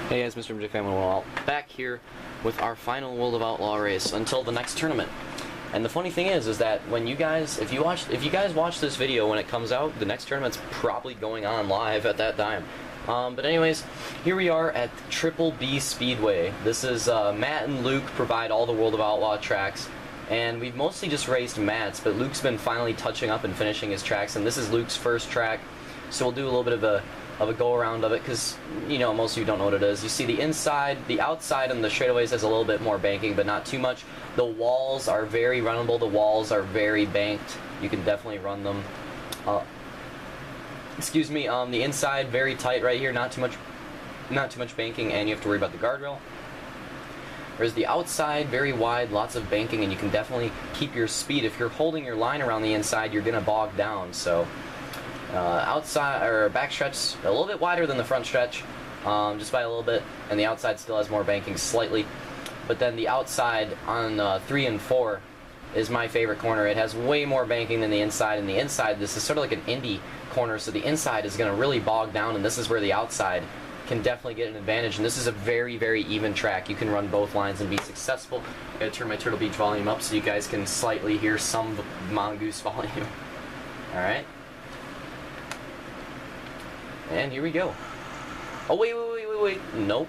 Hey guys, Mr. Magic Family World back here with our final World of Outlaw race until the next tournament. And the funny thing is that when you guys, if you guys watch this video when it comes out, the next tournament's probably going on live at that time. But anyways, here we are at B Speedway. This is Matt and Luke provide all the World of Outlaw tracks, and we've mostly just raced Matt's, but Luke's been finally touching up and finishing his tracks, and this is Luke's first track, so we'll do a little bit of a go around of it, because you know most of you don't know what it is. You see the inside, the outside and the straightaways has a little bit more banking, but not too much. The walls are very runnable. The walls are very banked. You can definitely run them. Excuse me. The inside very tight right here. Not too much banking, and you have to worry about the guardrail. Whereas the outside very wide, lots of banking, and you can definitely keep your speed. If you're holding your line around the inside, you're gonna bog down. So. Outside or back stretch a little bit wider than the front stretch, just by a little bit, and the outside still has more banking slightly. But then the outside on 3 and 4 is my favorite corner. It has way more banking than the inside, and the inside, this is sort of like an indie corner, so the inside is going to really bog down, and this is where the outside can definitely get an advantage. And this is a very, very even track. You can run both lines and be successful. I gotta turn my Turtle Beach volume up so you guys can slightly hear some mongoose volume. All right. And here we go. Oh, wait. Nope.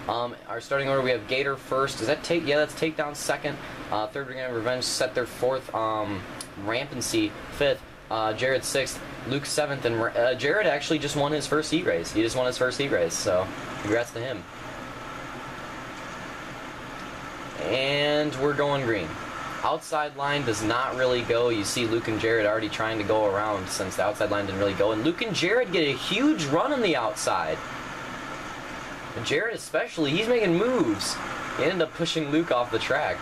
Our starting order, we have Gator first. Is that take? Yeah, that's Takedown second. Third, we're going to Revenge set their fourth. Rampancy fifth. Jared sixth. Luke seventh. And Jared actually just won his first heat race. He just won his first heat race, so congrats to him. And we're going green. Outside line does not really go. You see Luke and Jared already trying to go around since the outside line didn't really go. And Luke and Jared get a huge run on the outside. And Jared especially, he's making moves. He ended up pushing Luke off the track.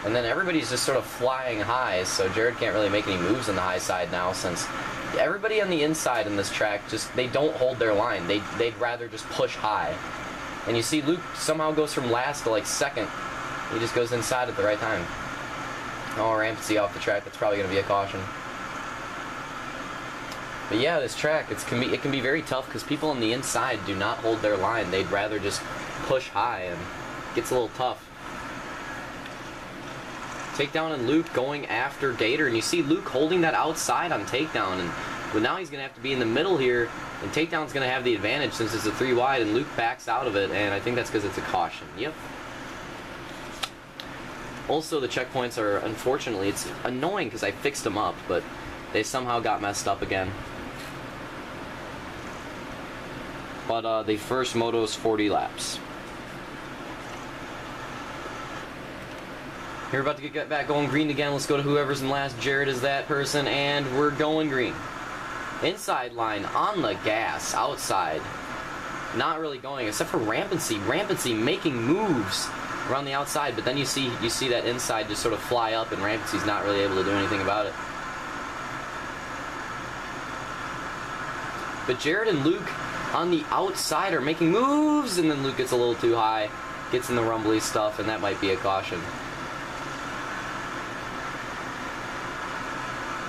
And then everybody's just sort of flying high, so Jared can't really make any moves on the high side now, since everybody on the inside in this track, they don't hold their line. They'd rather just push high. And you see Luke somehow goes from last to like second. He just goes inside at the right time. Oh, Rampancy off the track. That's probably going to be a caution. But yeah, this track, it can be very tough because people on the inside do not hold their line. They'd rather just push high, and it gets a little tough. Takedown and Luke going after Gator, and you see Luke holding that outside on Takedown, and well, now he's going to have to be in the middle here, and Takedown's going to have the advantage since it's a 3 wide, and Luke backs out of it, and I think that's because it's a caution. Yep. Also, the checkpoints are, unfortunately, it's annoying because I fixed them up, but they somehow got messed up again. But the first moto's 40 laps. We're about to get back going green again. Let's go to whoever's in last. Jared is that person, and we're going green. Inside line on the gas, outside. Not really going, except for Rampancy. Rampancy making moves around the outside, but then you see that inside just sort of fly up, and Rampancy's not really able to do anything about it. But Jared and Luke on the outside are making moves, and then Luke gets a little too high, gets in the rumbly stuff, and that might be a caution.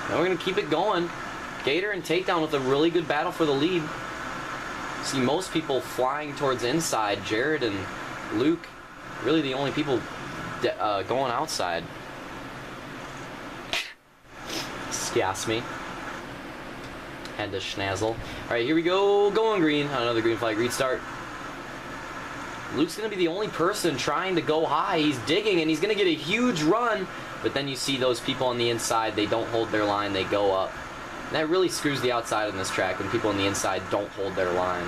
Now we're going to keep it going. Gator and Takedown with a really good battle for the lead. See most people flying towards inside. Jared and Luke really the only people going outside. Excuse me. Had to schnazzle. Alright, here we go. Going green. Another green flag restart. Luke's going to be the only person trying to go high. He's digging, and he's going to get a huge run. But then you see those people on the inside. They don't hold their line. They go up. And that really screws the outside on this track when people on the inside don't hold their line.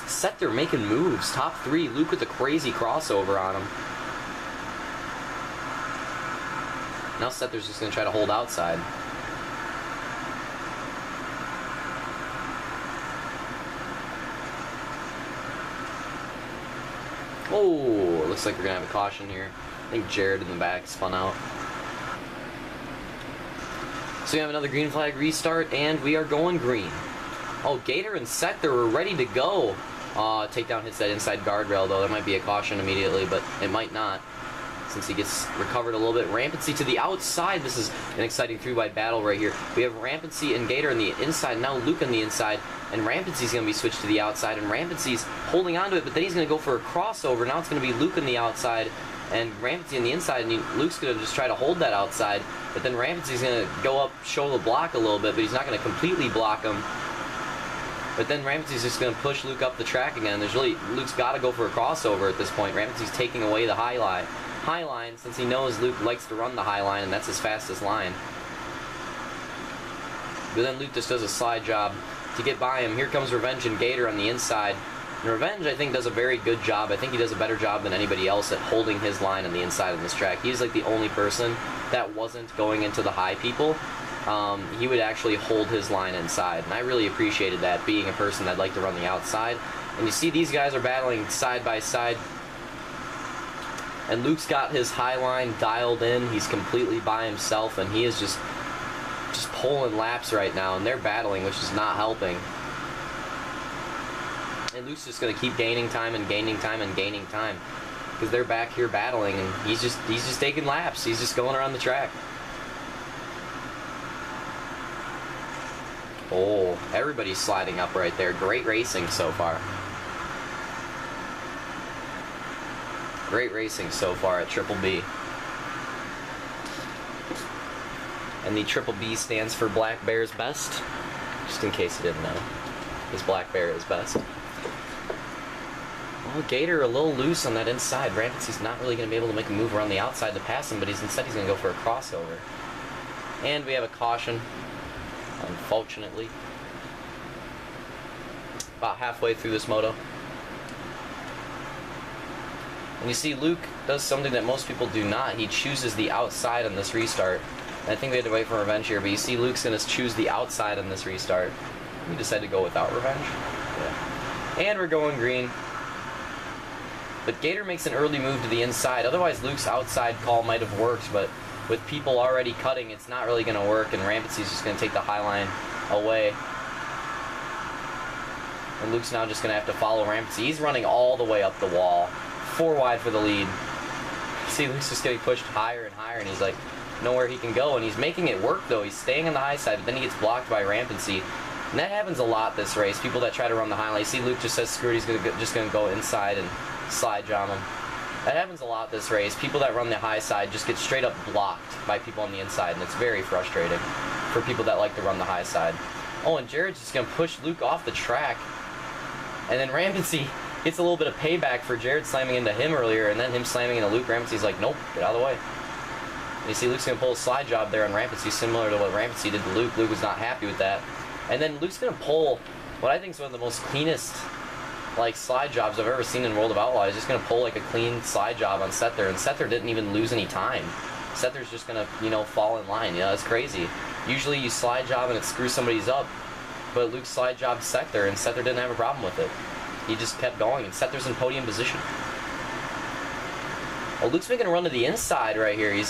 Set, they're making moves. Top 3. Luke with a crazy crossover on him. Now Sether's just going to try to hold outside. Oh, looks like we're going to have a caution here. I think Jared in the back spun out. So we have another green flag restart, and we are going green. Oh, Gator and Sether were ready to go. Takedown hits that inside guardrail, though. That might be a caution immediately, but it might not. since he gets recovered a little bit. Rampancy to the outside. This is an exciting 3-wide battle right here. We have Rampancy and Gator on the inside, now Luke on the inside, and Rampancy's going to be switched to the outside, and Rampancy's holding on to it, but then he's going to go for a crossover. Now it's going to be Luke on the outside and Rampancy on the inside, and Luke's going to just try to hold that outside, but then Rampancy's going to go up, show the block a little bit, but he's not going to completely block him. But then Rampancy's just going to push Luke up the track again. Luke's got to go for a crossover at this point. Rampancy's taking away the high line since he knows Luke likes to run the high line, and that's his fastest line. But then Luke just does a slide job to get by him. Here comes Revenge and Gator on the inside. And Revenge, I think, does a very good job. I think he does a better job than anybody else at holding his line on the inside of this track. He's like the only person that wasn't going into the high people. He would actually hold his line inside, and I really appreciated that, being a person that'd like to run the outside. And you see these guys are battling side by side, and Luke's got his high line dialed in. He's completely by himself, and he is just pulling laps right now, and they're battling, which is not helping. And Luke's just going to keep gaining time and gaining time and gaining time, because they're back here battling, and he's just taking laps. He's just going around the track. Oh, everybody's sliding up right there. Great racing so far. Great racing so far at Triple B. And the Triple B stands for Black Bear's Best. Just in case you didn't know. Because Black Bear is best. Well, Gator a little loose on that inside. Rampancy's not really going to be able to make a move around the outside to pass him, but instead he's going to go for a crossover. And we have a caution. Unfortunately. About halfway through this moto. And you see Luke does something that most people do not. He chooses the outside on this restart. And I think we had to wait for Revenge here, but you see Luke's going to choose the outside on this restart. We decided to go without Revenge. Yeah. And we're going green. But Gator makes an early move to the inside. Otherwise Luke's outside call might have worked, but with people already cutting, it's not really going to work, and Rampancy's just going to take the high line away. And Luke's now just going to have to follow Rampancy. He's running all the way up the wall. 4 wide for the lead. See, Luke's just getting pushed higher and higher, and he's like, nowhere he can go, and he's making it work, though. He's staying on the high side, but then he gets blocked by Rampancy. And that happens a lot this race. People that try to run the high line. You see Luke just says, screw it, he's just going to go inside and slide jam him. That happens a lot this race. People that run the high side just get straight up blocked by people on the inside, and it's very frustrating for people that like to run the high side. Oh, and Jared's just going to push Luke off the track. And then Rampancy gets a little bit of payback for Jared slamming into him earlier, and then him slamming into Luke. Rampancy's like, nope, get out of the way. And you see Luke's going to pull a slide job there on Rampancy, similar to what Rampancy did to Luke. Luke was not happy with that. And then Luke's going to pull what I think is one of the most cleanest slide jobs I've ever seen in World of Outlaw. He's just going to pull like a clean slide job on Sether, and Sether didn't even lose any time. Sether's just going to, fall in line. It's crazy. Usually you slide job and it screws somebody's up, but Luke slide jobbed Sether, and Sether didn't have a problem with it. He just kept going, and Sether's in podium position. Well, Luke's making a run to the inside right here. He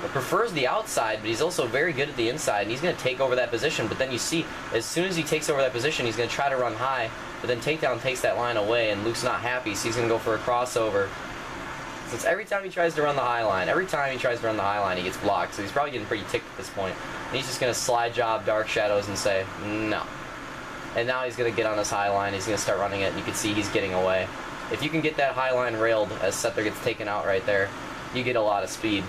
prefers the outside, but he's also very good at the inside, and he's going to take over that position. But then you see, as soon as he takes over that position, he's going to try to run high, but then Takedown takes that line away, and Luke's not happy, so he's going to go for a crossover. Since every time he tries to run the high line, he gets blocked, so he's probably getting pretty ticked at this point. And he's just going to slide job Dark Shadows and say, no. And now he's going to get on this high line, he's going to start running it, and you can see he's getting away. If you can get that high line railed as Sether gets taken out right there, you get a lot of speed.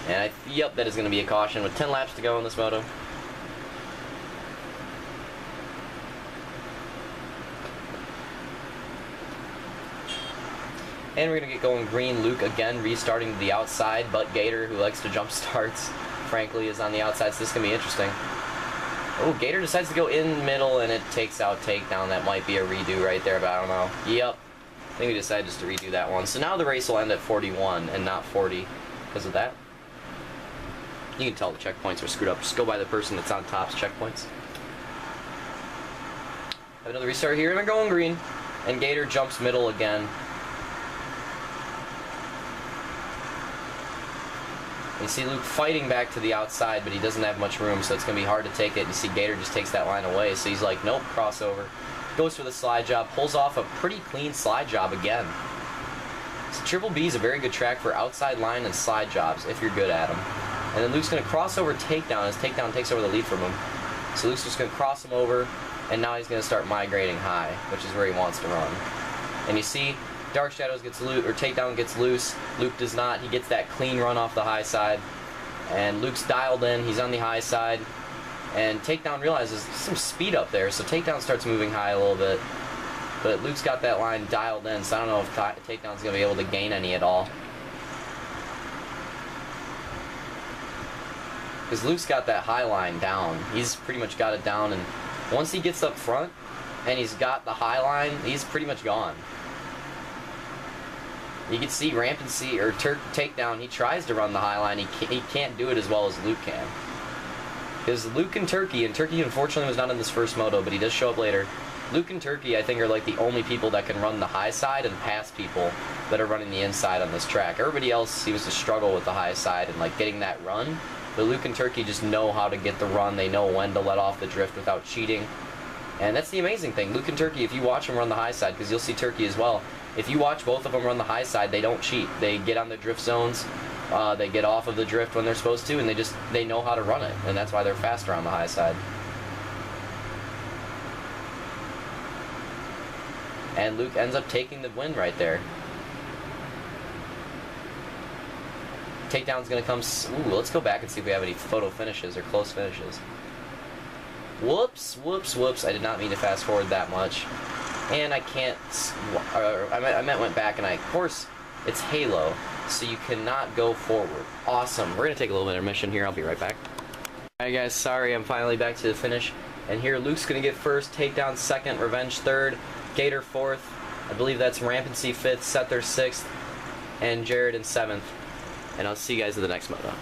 And yep, that is going to be a caution with 10 laps to go in this moto. And we're going to get going green. Luke again restarting to the outside, but Gator, who likes to jump starts, frankly, is on the outside, so this is going to be interesting. Oh, Gator decides to go in the middle, and it takes out Takedown. That might be a redo right there, but I don't know. Yep. I think we decided just to redo that one. So now the race will end at 41 and not 40 because of that. You can tell the checkpoints are screwed up. Just go by the person that's on top's checkpoints. Have another restart here, and we're going green. And Gator jumps middle again. You see Luke fighting back to the outside, but he doesn't have much room, so it's going to be hard to take it. You see Gator just takes that line away, so he's like, nope, crossover. goes for the slide job, pulls off a pretty clean slide job again. So Triple B is a very good track for outside line and slide jobs if you're good at them. And then Luke's going to cross over takedown as takedown takes over the lead from him. So Luke's just going to cross him over, and now he's going to start migrating high, which is where he wants to run. And you see, Dark Shadows gets loose, or takedown gets loose. Luke does not. He gets that clean run off the high side. And Luke's dialed in. He's on the high side. And takedown realizes there's some speed up there, so takedown starts moving high a little bit. But Luke's got that line dialed in, so I don't know if takedown's going to be able to gain any at all. Because Luke's got that high line down. He's pretty much got it down, and once he gets up front and he's got the high line, he's pretty much gone. You can see Rampant C, or takedown, he tries to run the high line. He can't do it as well as Luke can. Because Luke and Turkey unfortunately was not in this first moto, but he does show up later. Luke and Turkey, I think, are like the only people that can run the high side and pass people that are running the inside on this track. Everybody else seems to struggle with the high side and like getting that run. But Luke and Turkey just know how to get the run. They know when to let off the drift without cheating. And that's the amazing thing. Luke and Turkey, if you watch them run the high side, because you'll see Turkey as well, if you watch both of them run the high side, they don't cheat. They get on the drift zones. They get off of the drift when they're supposed to, and they know how to run it. And that's why they're faster on the high side. And Luke ends up taking the win right there. Takedown's going to come... Ooh, let's go back and see if we have any photo finishes or close finishes. Whoops, whoops, whoops. I did not mean to fast forward that much. And I can't... I meant went back, and of course, it's Halo, so you cannot go forward. Awesome. We're going to take a little intermission here. I'll be right back. Alright guys, sorry, I'm finally back to the finish. And here, Luke's going to get first, Takedown second, Revenge third, Gator fourth. I believe that's Rampancy fifth, Sether sixth, and Jared in seventh. And I'll see you guys in the next moto.